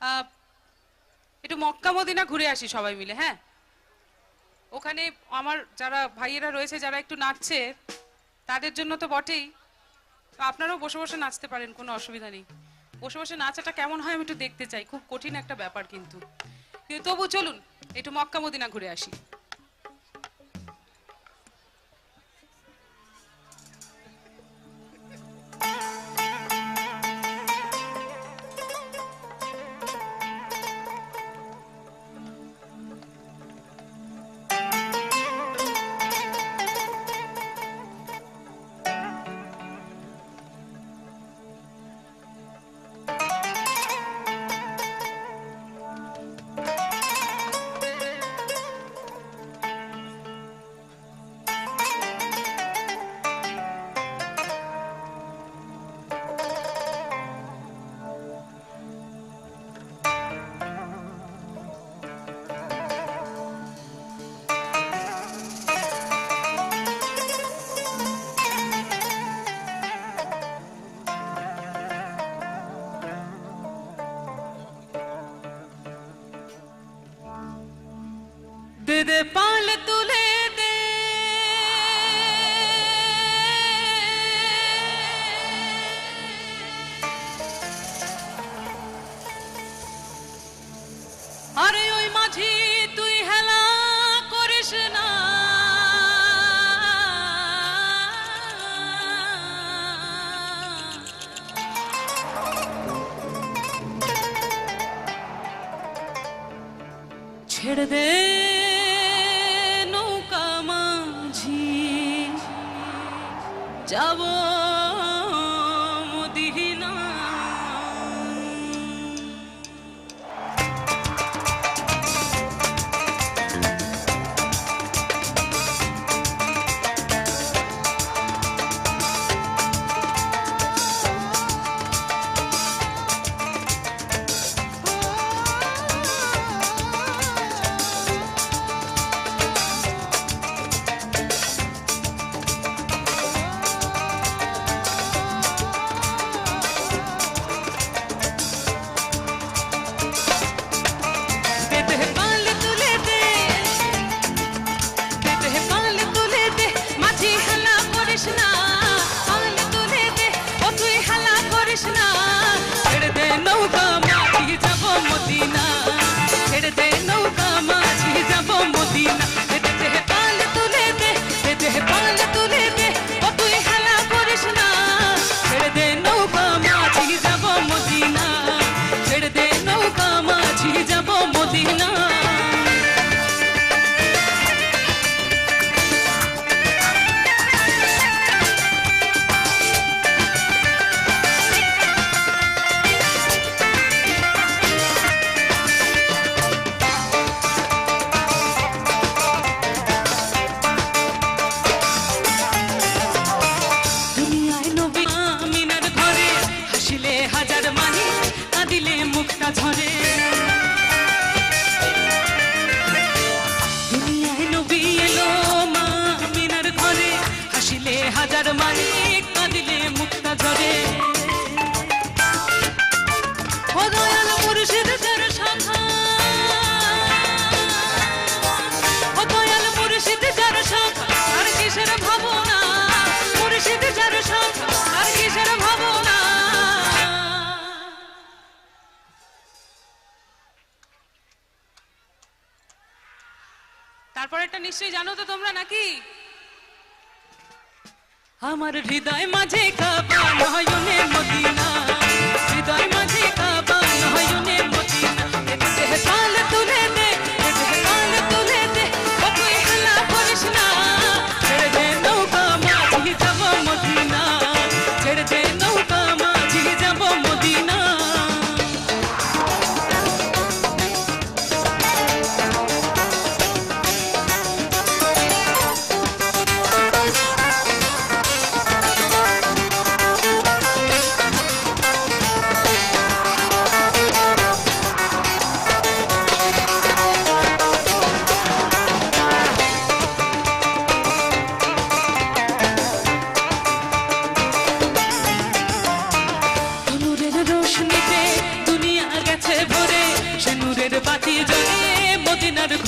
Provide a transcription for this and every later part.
আহ, একটু Mecca Medina ঘুরে আসি সবাই মিলে, হ্যাঁ? ওখানে আমার যারা ভাইয়েরা রয়েছে যারা একটু নাচছে, তাদের জন্য তো বটেই, তো আপনারাও বসে বসে নাচতে পারেন, কোনো অসুবিধা নেই। বসে বসে নাচাটা কেমন হয় আমি একটু দেখতে চাই, খুব কঠিন একটা ব্যাপার কিন্তু। কিন্তু তবু চলুন একটু মক্কা মদিনা ঘুরে আসি। দে দে পাল তুলে দে, আরে ওই মাঝি তুই হেলা করিস না, ছেড়ে দে নৌকা মাঝি, যাব মদিনা। ঝরে দুনিয়ায় নবী এলো মা আমিনার ঘরে, হাসিলে হাজার মানিক কাঁদিলে মুক্তা ঝরে। ও দয়াল মুর্শিদ যার শাখা, ও দয়াল মুর্শিদ যার শাখা, আর কিসের ভাবনা, মুর্শিদ যার শাখা আর কিসের ভাবনা। তারপর একটা নিশ্চয়ই জানো তো তোমরা নাকি? আমার হৃদয় মাঝে কাবা নয়নে মদিনা, হৃদয় মাঝে কাবা নয়নে মদিনা। এতে পাল তুলে দে, এতে পাল তুলে দে, ও তুই হেলা করিস না, ছেড়ে দে নৌকা মাঝি যাব মদিনা, ছেড়ে দে নৌকা মাঝি যাব মদিনা।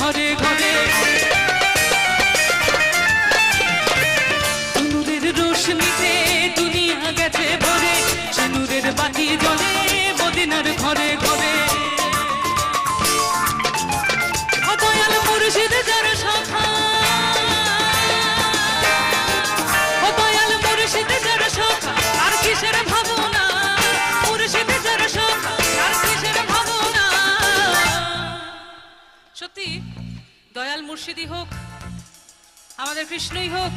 ঘরে ঘরে নূরের রোশনীতে দুনিয়া গেছে ভরে সে নূরের বাতি জ্বলে মদিনার ঘরে ঘরে ও দয়াল মুর্শিদ যার শাখা ও দয়াল মুর্শিদ যার শাখা আর কিসের ভাবনা মুর্শিদ যার শাখা আর কিসের ভাবনা সত্যি দয়াল মুর্শিদই হোক আমাদের কৃষ্ণই হোক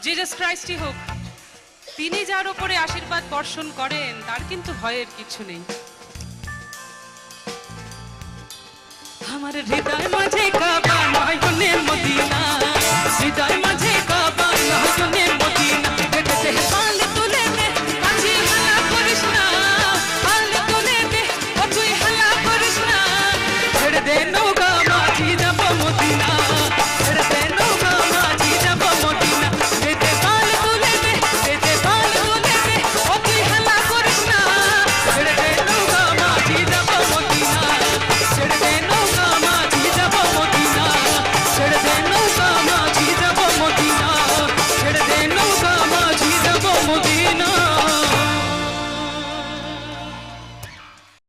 জিসাস ক্রাইস্টই হোক তিনি যার উপরে আশীর্বাদ বর্ষণ করেন তার কিন্তু ভয়ের কিছু নেই আমার হৃদয় মাঝে কাঁপে